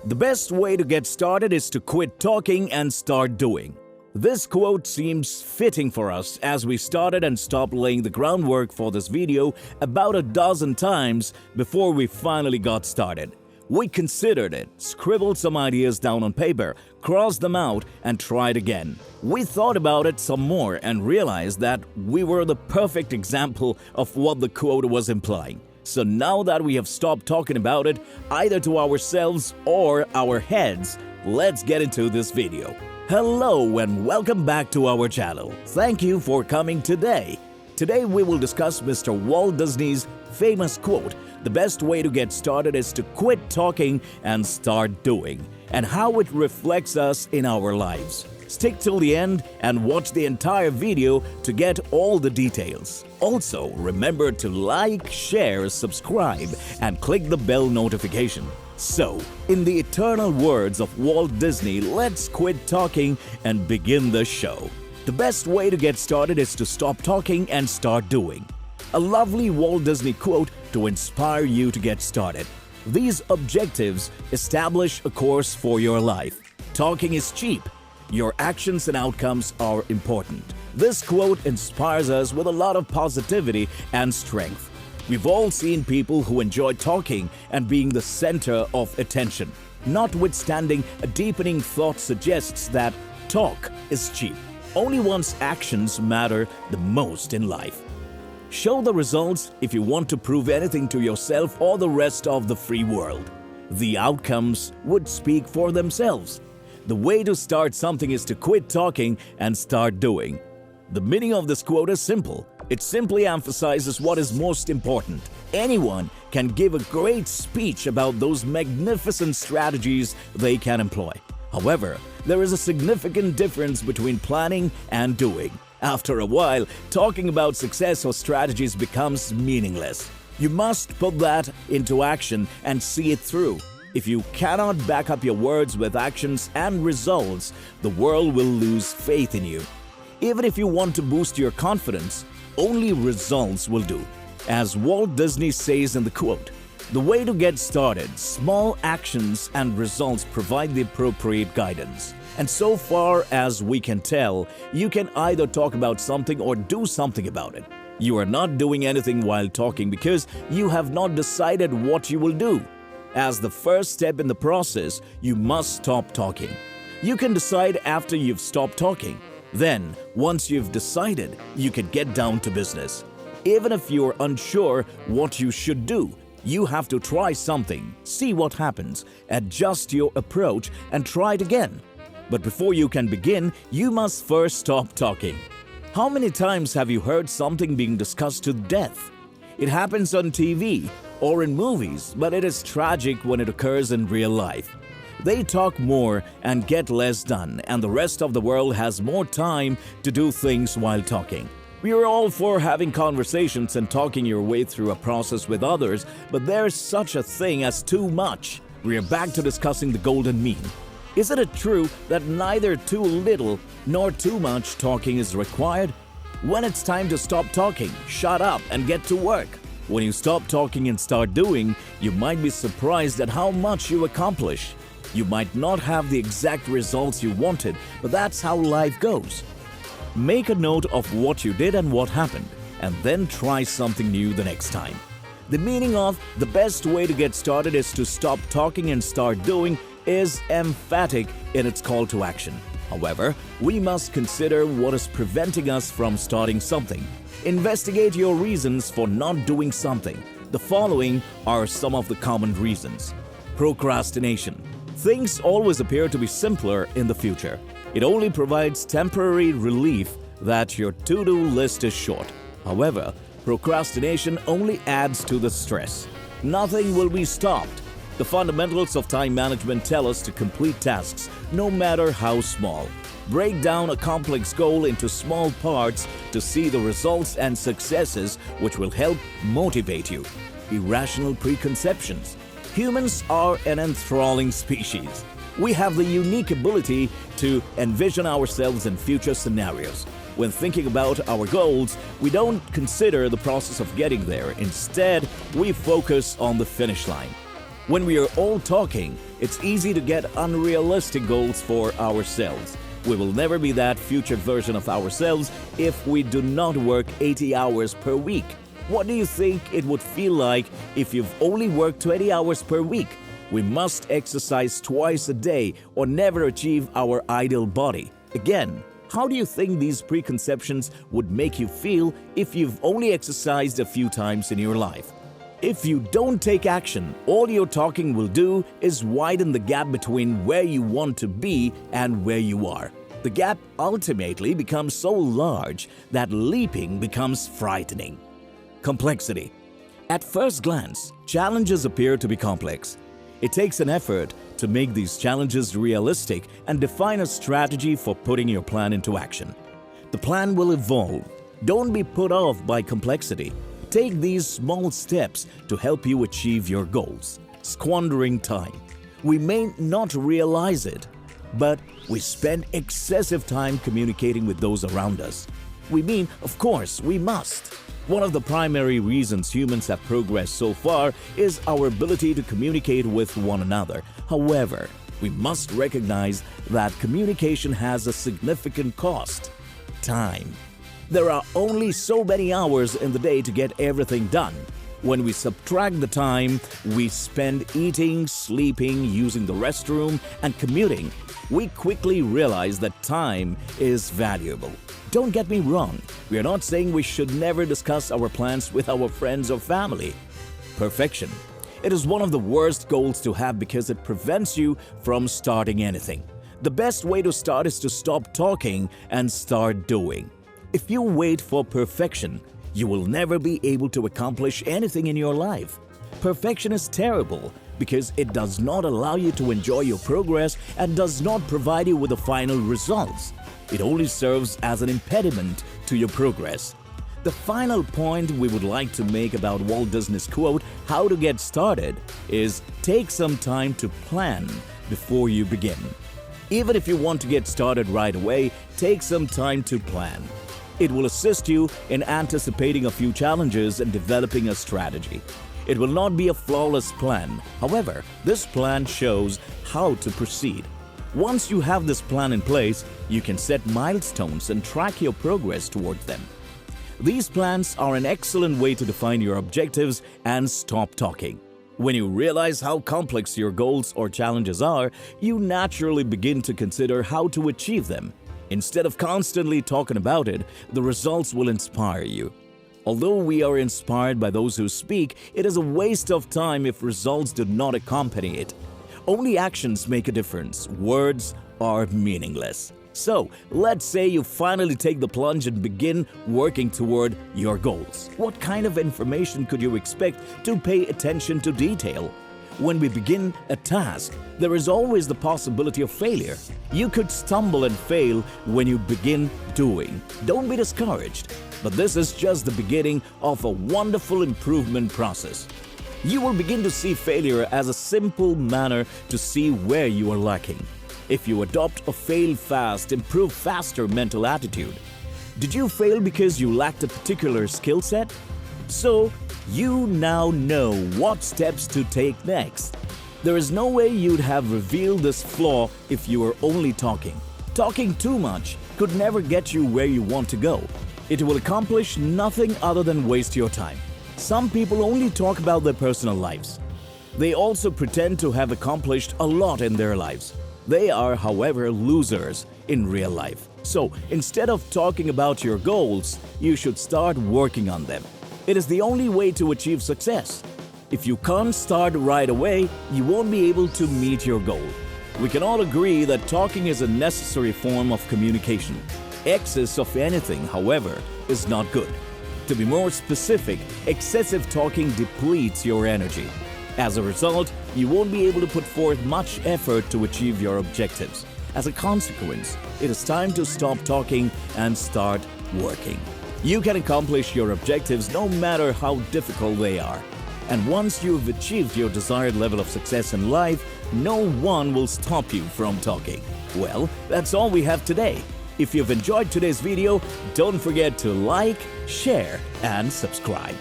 The best way to get started is to quit talking and start doing. This quote seems fitting for us as we started and stopped laying the groundwork for this video about a dozen times before we finally got started. We considered it, scribbled some ideas down on paper, crossed them out, and tried again. We thought about it some more and realized that we were the perfect example of what the quote was implying. So now that we have stopped talking about it, either to ourselves or our heads, let's get into this video. Hello and welcome back to our channel. Thank you for coming today. Today we will discuss Mr. Walt Disney's famous quote, "The best way to get started is to quit talking and start doing," and how it reflects us in our lives. Stick till the end and watch the entire video to get all the details. Also, remember to like, share, subscribe, and click the bell notification. So, in the eternal words of Walt Disney, let's quit talking and begin the show. The best way to get started is to stop talking and start doing. A lovely Walt Disney quote to inspire you to get started. These objectives establish a course for your life. Talking is cheap. Your actions and outcomes are important. This quote inspires us with a lot of positivity and strength. We've all seen people who enjoy talking and being the center of attention. Notwithstanding, a deepening thought suggests that talk is cheap. Only one's actions matter the most in life. Show the results if you want to prove anything to yourself or the rest of the free world. The outcomes would speak for themselves. The way to start something is to quit talking and start doing. The meaning of this quote is simple. It simply emphasizes what is most important. Anyone can give a great speech about those magnificent strategies they can employ. However, there is a significant difference between planning and doing. After a while, talking about success or strategies becomes meaningless. You must put that into action and see it through. If you cannot back up your words with actions and results, the world will lose faith in you. Even if you want to boost your confidence, only results will do. As Walt Disney says in the quote, "The way to get started, small actions and results provide the appropriate guidance." And so far as we can tell, you can either talk about something or do something about it. You are not doing anything while talking because you have not decided what you will do. As the first step in the process, you must stop talking. You can decide after you've stopped talking. Then, once you've decided, you can get down to business. Even if you're unsure what you should do, you have to try something, see what happens, adjust your approach, and try it again. But before you can begin, you must first stop talking. How many times have you heard something being discussed to death? It happens on TV or in movies, but it is tragic when it occurs in real life. They talk more and get less done, and the rest of the world has more time to do things while talking. We are all for having conversations and talking your way through a process with others, but there's such a thing as too much. We are back to discussing the golden mean. Isn't it true that neither too little nor too much talking is required? When it's time to stop talking, shut up and get to work. When you stop talking and start doing, you might be surprised at how much you accomplish. You might not have the exact results you wanted, but that's how life goes. Make a note of what you did and what happened, and then try something new the next time. The meaning of "the best way to get started is to stop talking and start doing" is emphatic in its call to action. However, we must consider what is preventing us from starting something. Investigate your reasons for not doing something. The following are some of the common reasons. Procrastination. Things always appear to be simpler in the future. It only provides temporary relief that your to-do list is short. However, procrastination only adds to the stress. Nothing will be stopped. The fundamentals of time management tell us to complete tasks, no matter how small. Break down a complex goal into small parts to see the results and successes, which will help motivate you. Irrational preconceptions. Humans are an enthralling species. We have the unique ability to envision ourselves in future scenarios. When thinking about our goals, we don't consider the process of getting there. Instead, we focus on the finish line. When we are all talking, it's easy to get unrealistic goals for ourselves. We will never be that future version of ourselves if we do not work 80 hours per week. What do you think it would feel like if you've only worked 20 hours per week? We must exercise twice a day or never achieve our ideal body. Again, how do you think these preconceptions would make you feel if you've only exercised a few times in your life? If you don't take action, all your talking will do is widen the gap between where you want to be and where you are. The gap ultimately becomes so large that leaping becomes frightening. Complexity. At first glance, challenges appear to be complex. It takes an effort to make these challenges realistic and define a strategy for putting your plan into action. The plan will evolve. Don't be put off by complexity. Take these small steps to help you achieve your goals. Squandering time. We may not realize it, but we spend excessive time communicating with those around us. Of course, we must. One of the primary reasons humans have progressed so far is our ability to communicate with one another. However, we must recognize that communication has a significant cost: time. There are only so many hours in the day to get everything done. When we subtract the time we spend eating, sleeping, using the restroom, and commuting, we quickly realize that time is valuable. Don't get me wrong, we are not saying we should never discuss our plans with our friends or family. Perfection. It is one of the worst goals to have because it prevents you from starting anything. The best way to start is to stop talking and start doing. If you wait for perfection, you will never be able to accomplish anything in your life. Perfection is terrible because it does not allow you to enjoy your progress and does not provide you with the final results. It only serves as an impediment to your progress. The final point we would like to make about Walt Disney's quote, "How to get started," is take some time to plan before you begin. Even if you want to get started right away, take some time to plan. It will assist you in anticipating a few challenges and developing a strategy. It will not be a flawless plan. However, this plan shows how to proceed. Once you have this plan in place, you can set milestones and track your progress towards them. These plans are an excellent way to define your objectives and stop talking. When you realize how complex your goals or challenges are, you naturally begin to consider how to achieve them. Instead of constantly talking about it, the results will inspire you. Although we are inspired by those who speak, it is a waste of time if results do not accompany it. Only actions make a difference. Words are meaningless. So, let's say you finally take the plunge and begin working toward your goals. What kind of information could you expect to pay attention to detail? When we begin a task, there is always the possibility of failure. You could stumble and fail when you begin doing. Don't be discouraged, but this is just the beginning of a wonderful improvement process. You will begin to see failure as a simple manner to see where you are lacking. If you adopt a fail fast, improve faster mental attitude. Did you fail because you lacked a particular skill set? So, you now know what steps to take next. There is no way you'd have revealed this flaw if you were only talking. Talking too much could never get you where you want to go. It will accomplish nothing other than waste your time. Some people only talk about their personal lives. They also pretend to have accomplished a lot in their lives. They are, however, losers in real life. So, instead of talking about your goals, you should start working on them. It is the only way to achieve success. If you can't start right away, you won't be able to meet your goal. We can all agree that talking is a necessary form of communication. Excess of anything, however, is not good. To be more specific, excessive talking depletes your energy. As a result, you won't be able to put forth much effort to achieve your objectives. As a consequence, it is time to stop talking and start working. You can accomplish your objectives no matter how difficult they are. And once you've achieved your desired level of success in life, no one will stop you from talking. Well, that's all we have today. If you've enjoyed today's video, don't forget to like, share, and subscribe.